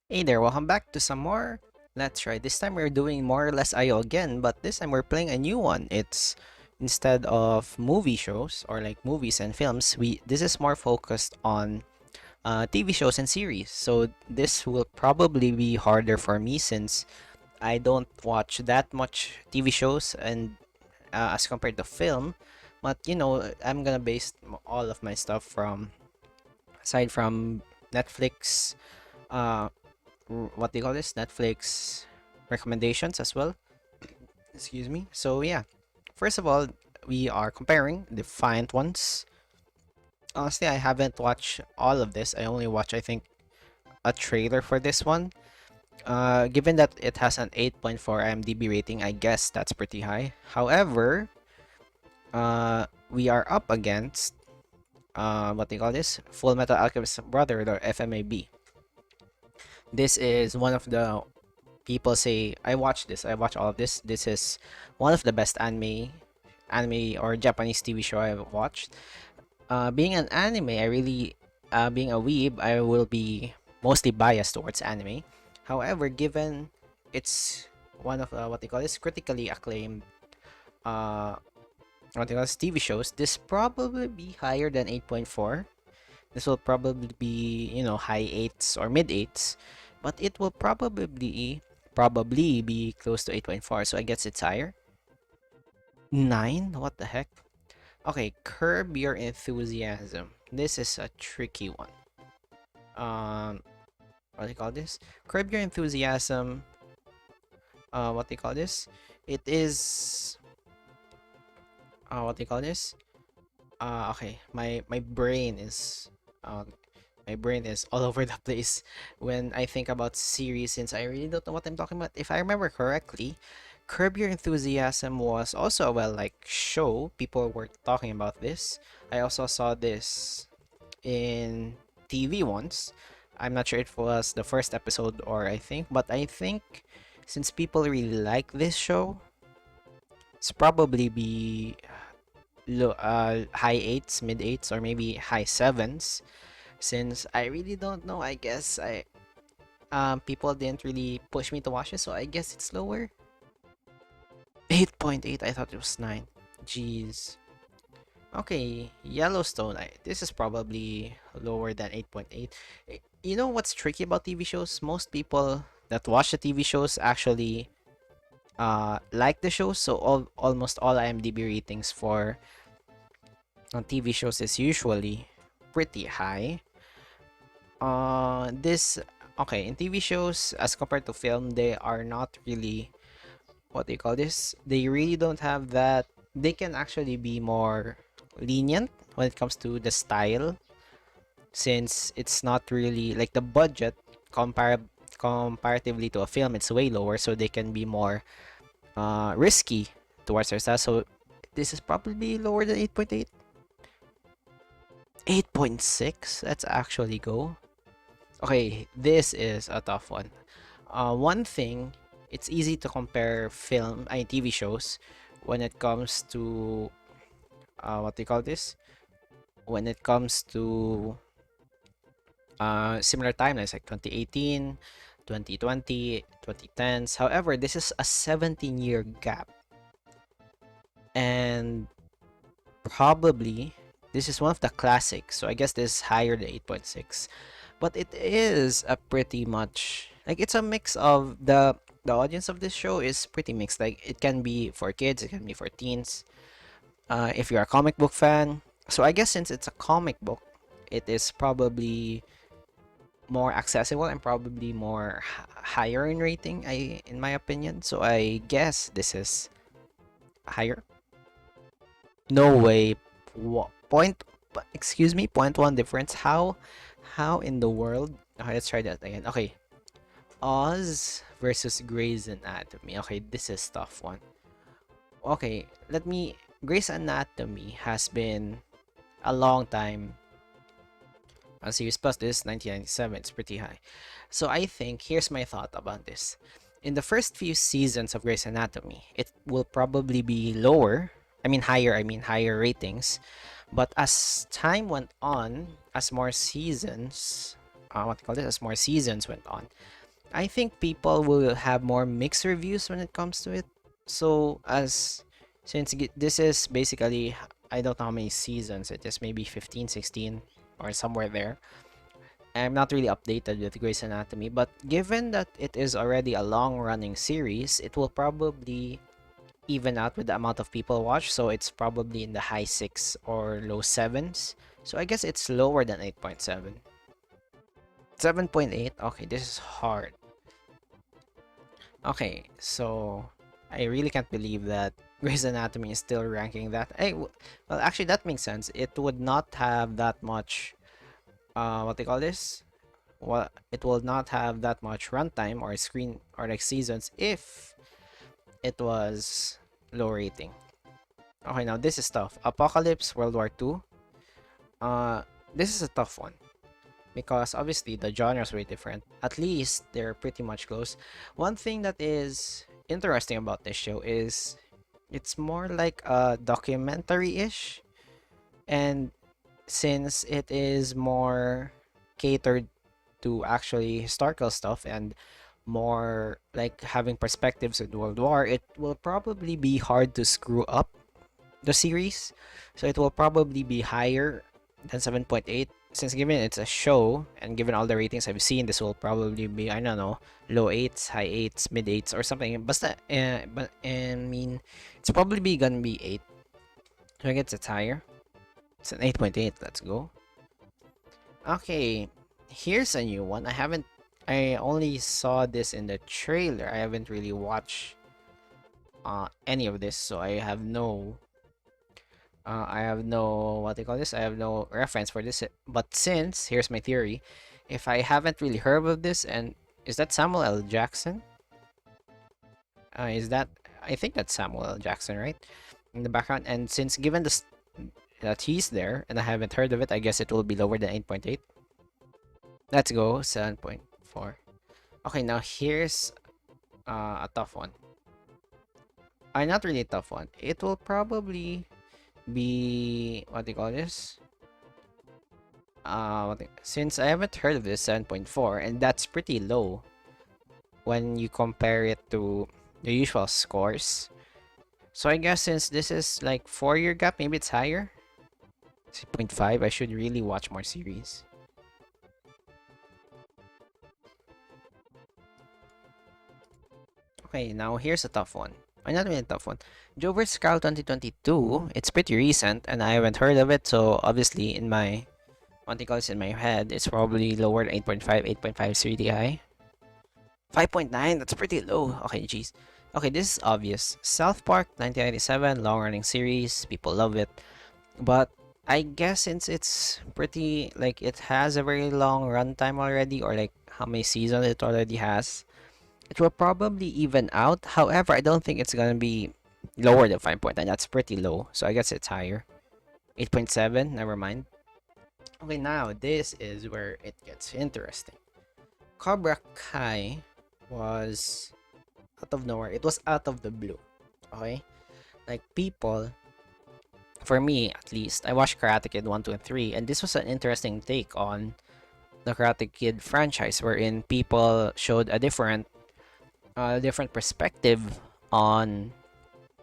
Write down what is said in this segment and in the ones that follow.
Hey there, welcome back to some more Let's Try. This time we're doing more or less IO again, but this time we're playing a new one. It's instead of movie shows or like movies and films, we this is more focused on TV shows and series. So this will probably be harder for me since I don't watch that much TV shows and as compared to film. But I'm gonna base all of my stuff from aside from Netflix. Uh, what do you call this? Netflix recommendations as well. Excuse me. So yeah, first of all, we are comparing the Defiant ones. Honestly, I haven't watched all of this. I only watched, I think, a trailer for this one. Given that it has an 8.4 IMDb rating, I guess that's pretty high. However, we are up against what do you call this? Full Metal Alchemist Brotherhood or FMAB. This is one of the people say I watch all of this. This is one of the best anime or Japanese TV show I've watched. Being an anime, I really being a weeb, I will be mostly biased towards anime. However, given it's one of what they call this critically acclaimed uh what they call this TV shows, this probably be higher than 8.4. This will probably be, high 8s or mid 8s, but it will probably be close to 8.4, so I guess it's higher. 9? What the heck? Okay, Curb Your Enthusiasm. This is a tricky one. Um, what do you call this? Curb Your Enthusiasm. What do you call this? It is. What do you call this? Okay. My brain is all over the place when I think about series since I really don't know what I'm talking about. If I remember correctly, Curb Your Enthusiasm was also a well-liked show. People were talking about this. I also saw this in TV once. I'm not sure if it was the first episode or but I think since people really like this show, it's probably be high eights, mid eights, or maybe high sevens. Since I really don't know, I guess people didn't really push me to watch it, so I guess it's lower. 8.8, I thought it was 9. Jeez. Okay, Yellowstone. This is probably lower than 8.8. You know what's tricky about TV shows? Most people that watch the TV shows actually like the shows, so almost all IMDb ratings for TV shows is usually pretty high. This okay in TV shows as compared to film, they are not really what they call this. They really don't have that. They can actually be more lenient when it comes to the style, since it's not really like the budget comparatively to a film. It's way lower, so they can be more risky towards their style. So this is probably lower than 8.8. 8.6. Let's actually go. Okay, this is a tough one. One thing, it's easy to compare TV shows when it comes to what do you call this? When it comes to similar timelines like 2018, 2020, 2010s. However, this is a 17-year gap, and probably this is one of the classics. So I guess this is higher than 8.6. But it is a pretty much like it's a mix of the audience of this show is pretty mixed. Like it can be for kids, it can be for teens. If you're a comic book fan, so I guess since it's a comic book, it is probably more accessible and probably more higher in rating. In my opinion, so I guess this is higher. No way. Point. Excuse me. Point one difference. How in the world? Okay, let's try that again. Okay, Oz versus Grey's Anatomy. Okay, this is tough one. Okay, let me. Grey's Anatomy has been a long time a series, plus this 1997. It's pretty high. So I think here's my thought about this. In the first few seasons of Grey's Anatomy, it will probably be lower. I mean higher ratings. But as time went on, as more seasons what do you call this, as more seasons went on. I think people will have more mixed reviews when it comes to it. So as since this is basically, I don't know how many seasons it is, maybe 15, 16, or somewhere there. I'm not really updated with Grey's Anatomy, but given that it is already a long running series, it will probably even out with the amount of people watch, so it's probably in the high 6 or low 7s. So I guess it's lower than 8.7. 7.8? Okay, this is hard. Okay, so I really can't believe that Grey's Anatomy is still ranking that. Well, actually, that makes sense. It would not have that much, what they call this? Well, it will not have that much runtime or screen or like seasons if it was low rating. Okay, now this is tough. Apocalypse, World War II. Uh, this is a tough one because obviously the genres were different. At least they're pretty much close. One thing that is interesting about this show is it's more like a documentary-ish, and since it is more catered to actually historical stuff and more like having perspectives in World War, it will probably be hard to screw up the series. So it will probably be higher than 7.8. Since given it's a show and given all the ratings I've seen, this will probably be, I don't know, low 8s, high 8s, mid 8s or something. But I mean, it's probably gonna be 8. So I guess it's higher. It's an 8.8. Let's go. Okay, here's a new one. I only saw this in the trailer. I haven't really watched any of this, so I have no, what do you call this? I have no reference for this. But since, here's my theory, if I haven't really heard of this, and is that Samuel L. Jackson? Is that, I think that's Samuel L. Jackson, right? In the background. And since given that he's there, and I haven't heard of it, I guess it will be lower than 8.8. Let's go, 7.4. Okay, now here's a tough one. Not really a tough one. It will probably be, what do you call this? Since I haven't heard of this, 7.4, and that's pretty low when you compare it to the usual scores. So I guess since this is like 4-year gap, maybe it's higher. 6.5. I should really watch more series. Okay, now here's a tough one. Not really a tough one. Joe vs. Carl 2022. It's pretty recent, and I haven't heard of it. So obviously, in my what they call this in my head, it's probably lower than 8.5. 8.5 is really high. 5.9. That's pretty low. Okay, jeez. Okay, this is obvious. South Park 1997, long-running series. People love it, but I guess since it's pretty like it has a very long runtime already, or like how many seasons it already has, it will probably even out. However, I don't think it's gonna be lower than 5.9. That's pretty low. So I guess it's higher. 8.7, never mind. Okay, now this is where it gets interesting. Cobra Kai was out of nowhere. It was out of the blue. Okay? Like people, for me at least, I watched Karate Kid 1, 2, and 3, and this was an interesting take on the Karate Kid franchise wherein people showed a different perspective on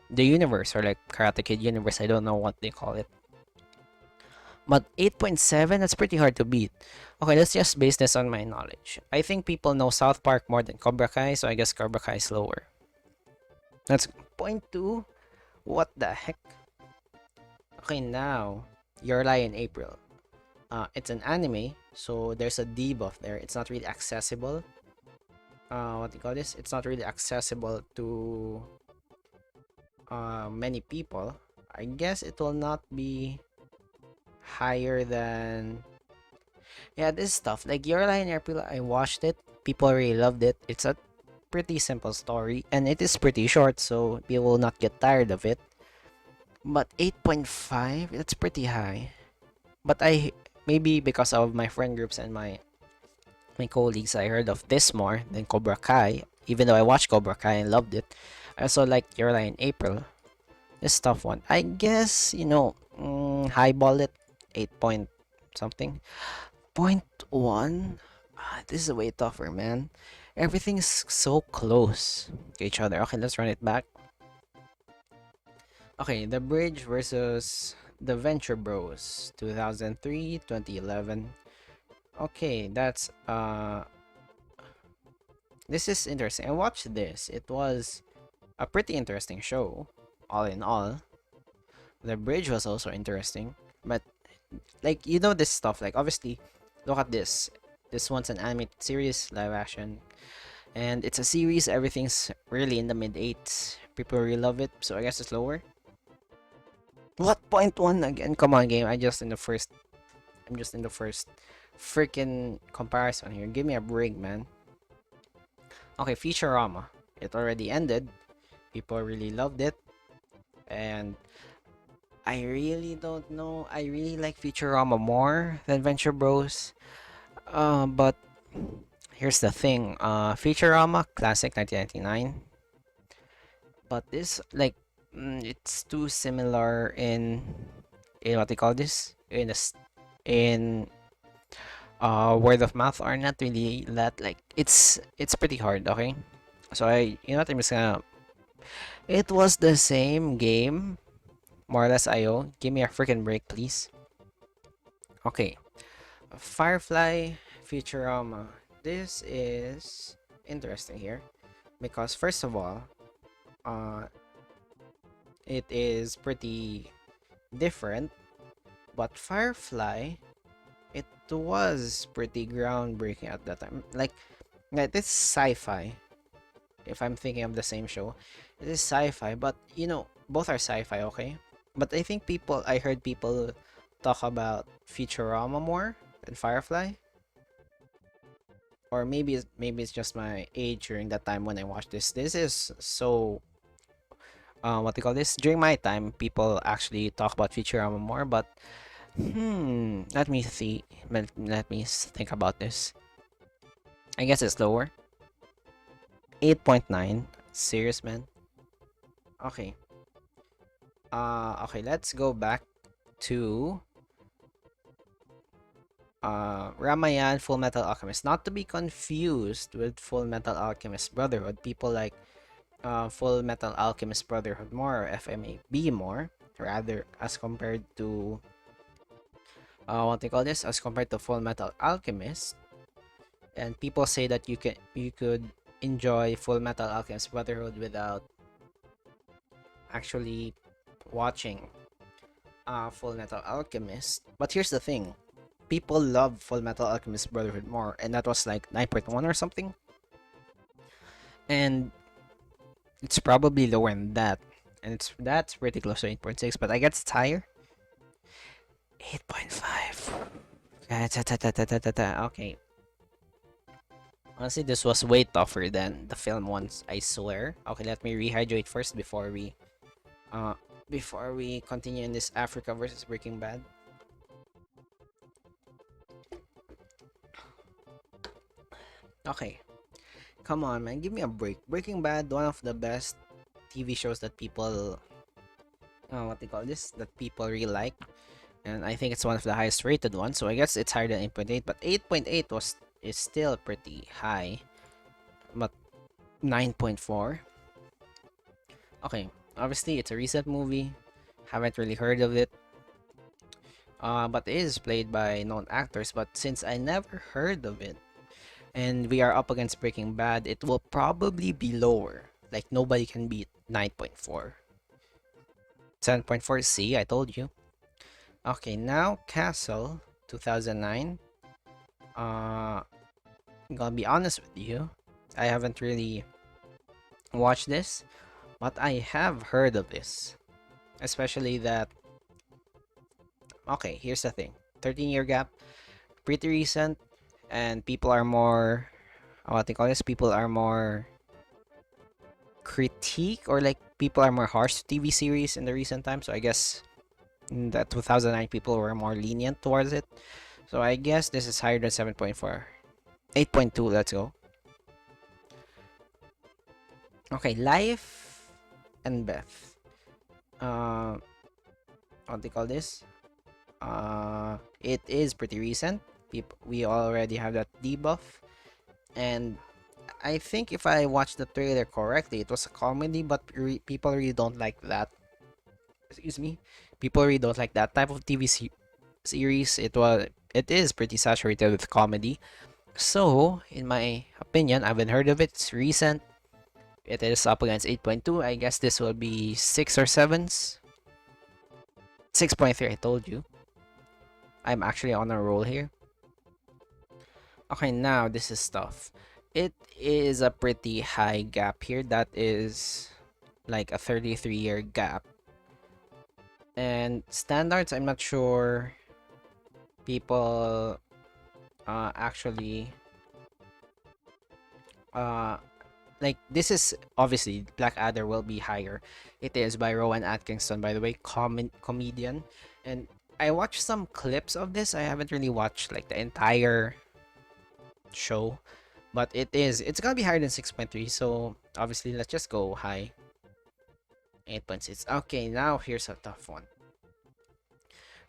the universe, or like Karate Kid universe. I don't know what they call it. But 8.7, that's pretty hard to beat. Okay, let's just base this on my knowledge. I think people know South Park more than Cobra Kai, so I guess Cobra Kai is lower. That's point 2. What the heck? Okay, now Your Lie in April. It's an anime, so there's a debuff there. It's not really accessible. What do you call this? It's not really accessible to many people. I guess it will not be higher than, yeah, this stuff like Your Lie in April. I watched it, people really loved it. It's a pretty simple story and it is pretty short, so people will not get tired of it. But 8.5, that's pretty high. But I, maybe because of my friend groups and my colleagues, I heard of this more than Cobra Kai. Even though I watched Cobra Kai and loved it, I also liked Your Lie in April. This tough one. I guess, highball it. 8 point something. Point 1. This is way tougher, man. Everything's so close to each other. Okay, let's run it back. Okay, The Bridge versus The Venture Bros, 2003, 2011. Okay, this is interesting. I watched this. It was a pretty interesting show, all in all. The Bridge was also interesting, but like this stuff. Like obviously, look at this. This one's an animated series, live action, and it's a series. Everything's really in the mid eights. People really love it, so I guess it's lower. What point one again? Come on, game. I'm just in the first freaking comparison here. Give me a break, man. Okay, Futurama. It already ended. People really loved it, and I really don't know. I really like Futurama more than Venture Bros. But here's the thing. Futurama classic 1999. But this like it's too similar in what they call this in word of mouth are not really that like it's pretty hard. Okay, so what, I'm just gonna. It was the same game more or less. IO, give me a freaking break, please. Okay, Firefly Futurama. This is interesting here because first of all, uh, it is pretty different, but Firefly, it was pretty groundbreaking at that time. Like this sci-fi. If I'm thinking of the same show, it is sci-fi, but both are sci-fi, okay? But I heard people talk about Futurama more than Firefly, or maybe it's just my age during that time when I watched this. This is so what they call this during my time. People actually talk about Futurama more, but let me see. Let me think about this. I guess it's lower. 8.9. Serious, man. Okay. Okay, let's go back to Ramayan Full Metal Alchemist. Not to be confused with Full Metal Alchemist Brotherhood. People like Full Metal Alchemist Brotherhood more or FMAB more, rather as compared to what they call this, as compared to Full Metal Alchemist. And people say that you could enjoy Full Metal Alchemist Brotherhood without actually watching Full Metal Alchemist. But here's the thing. People love Full Metal Alchemist Brotherhood more, and that was like 9.1 or something. And it's probably lower than that. And that's pretty close to 8.6, but I guess it's higher. 8.5. Okay. Honestly, this was way tougher than the film ones, I swear. Okay, let me rehydrate first before we continue in this Africa versus Breaking Bad. Okay. Come on, man. Give me a break. Breaking Bad, one of the best TV shows that people what they call this, that people really like. And I think it's one of the highest rated ones, so I guess it's higher than 8.8, but 8.8 is still pretty high. But 9.4. Okay, obviously it's a recent movie. Haven't really heard of it. But it is played by known actors, but since I never heard of it, and we are up against Breaking Bad, it will probably be lower. Like nobody can beat 9.4. 7.4, see, I told you. Okay, now Castle 2009. I'm gonna be honest with you. I haven't really watched this, but I have heard of this. Especially that. Okay, here's the thing, 13-year gap, pretty recent, and people are more. What they call this? People are more critique, or like people are more harsh to TV series in the recent times. So I guess in the 2009 people were more lenient towards it. So I guess this is higher than 7.4. 8.2, let's go. Okay, Life and Beth. What they call this? It is pretty recent. People, we already have that debuff, and I think if I watched the trailer correctly, it was a comedy, but people really don't like that. Excuse me. People really don't like that type of series. It is pretty saturated with comedy. So, in my opinion, I haven't heard of it. It's recent. It is up against 8.2. I guess this will be 6 or 7s. 6.3, I told you. I'm actually on a roll here. Okay, now this is tough. It is a pretty high gap here. That is like a 33-year gap. And standards, I'm not sure people actually uh like, this is obviously Blackadder will be higher. It is by Rowan Atkinson, by the way, comedian. And I watched some clips of this. I haven't really watched like the entire show, but it's gonna be higher than 6.3. So obviously, let's just go high. 8.6. Okay, now here's a tough one.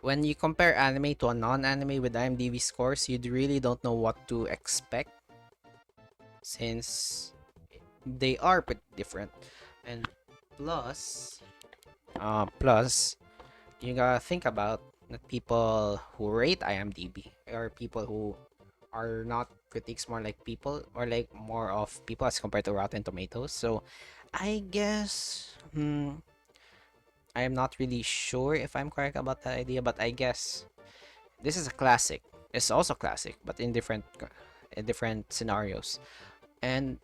When you compare anime to a non-anime with IMDb scores, you really don't know what to expect, since they are pretty different. And plus, you gotta think about the people who rate IMDb or people who are not critics, more like people, or like more of people as compared to Rotten Tomatoes. So I guess I am not really sure if I'm correct about that idea, but I guess this is a classic. It's also classic, but in different scenarios. And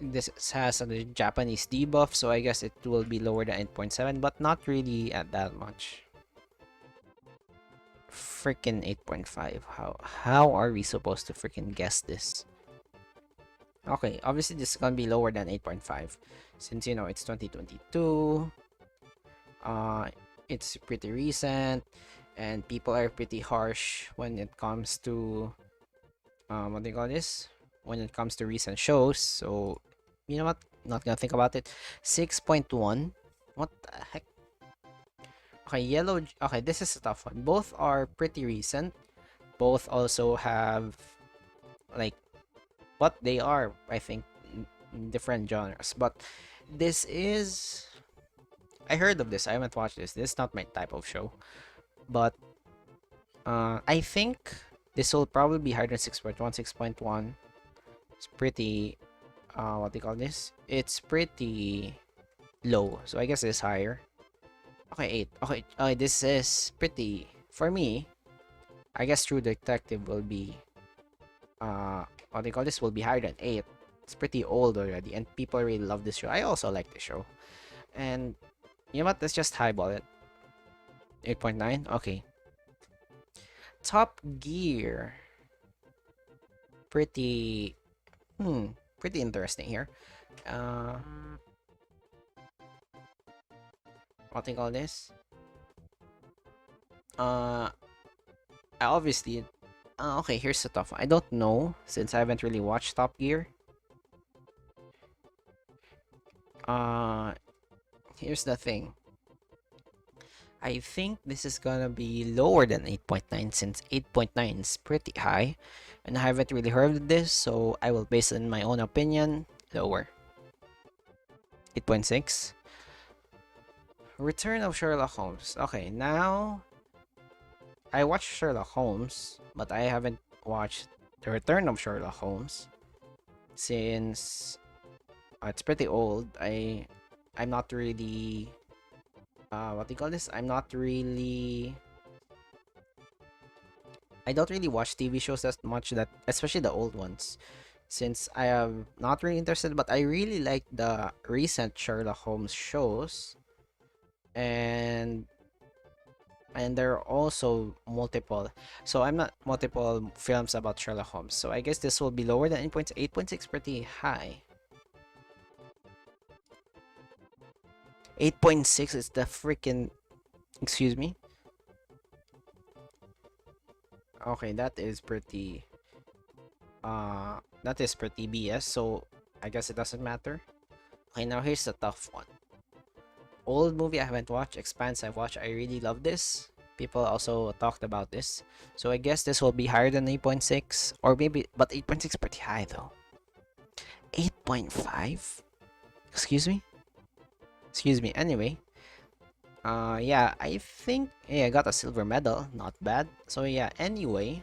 this has a Japanese debuff, so I guess it will be lower than 8.7, but not really at that much. Freaking 8.5. How are we supposed to freaking guess this? Okay, obviously this is gonna be lower than 8.5, since it's 2022. It's pretty recent, and people are pretty harsh when it comes to what do you call this? When it comes to recent shows. So you know what? Not gonna think about it. 6.1. What the heck? Okay, okay, this is a tough one. Both are pretty recent. Both also have like what they are, I think, different genres. But this is, I heard of this. I haven't watched this. This is not my type of show. But I think this will probably be higher than 6.1. 6.1. It's pretty what do you call this? It's pretty low. So I guess it's higher. Okay, 8. Okay, this is pretty, for me, I guess True Detective will be what do you call this, will be higher than 8. It's pretty old already, and people really love this show. I also like the show. And you know what? Let's just highball it. 8.9. Okay. Top Gear. Pretty pretty interesting here. What do you call this? Obviously, okay, here's the tough one. I don't know, since I haven't really watched Top Gear. Here's the thing. I think this is gonna be lower than 8.9, since 8.9 is pretty high, and I haven't really heard of this, so I will base it on my own opinion. Lower. 8.6. Return of Sherlock Holmes. Okay, now I watched Sherlock Holmes, but I haven't watched The Return of Sherlock Holmes, since it's pretty old. I'm not really what do you call this? I don't really watch TV shows as much, that especially the old ones, since I am not really interested, but I really like the recent Sherlock Holmes shows. And there are also multiple, so I'm not multiple films about Sherlock Holmes, so I guess this will be lower than 8.6. Pretty high. 8.6 is the freaking, excuse me. Okay, that is pretty BS, so I guess it doesn't matter. Okay, now here's the tough one. Old movie I haven't watched. Expanse I've watched. I really love this. People also talked about this. So I guess this will be higher than 8.6 or maybe, but 8.6 pretty high though. 8.5? Excuse me? Excuse me. Anyway, yeah, I think, yeah, I got a silver medal. Not bad. So yeah, anyway,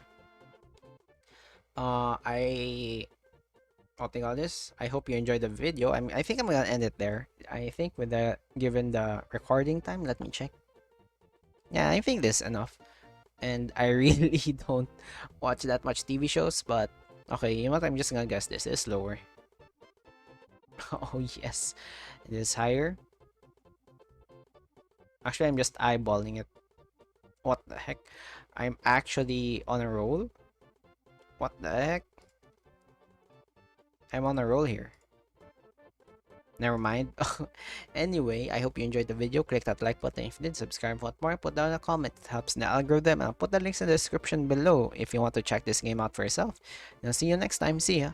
I what think all this. I hope you enjoyed the video. I think I'm gonna end it there. I think with the given the recording time, let me check. Yeah, I think this is enough. And I really don't watch that much TV shows, but okay, you know what? I'm just gonna guess this is lower. Oh yes, it is higher. Actually, I'm just eyeballing it. What the heck? I'm actually on a roll. What the heck? I'm on a roll here. Never mind. Anyway, I hope you enjoyed the video. Click that like button if you did. Subscribe for more. Put down a comment. It helps the algorithm. I'll put the links in the description below if you want to check this game out for yourself. And I'll see you next time. See ya.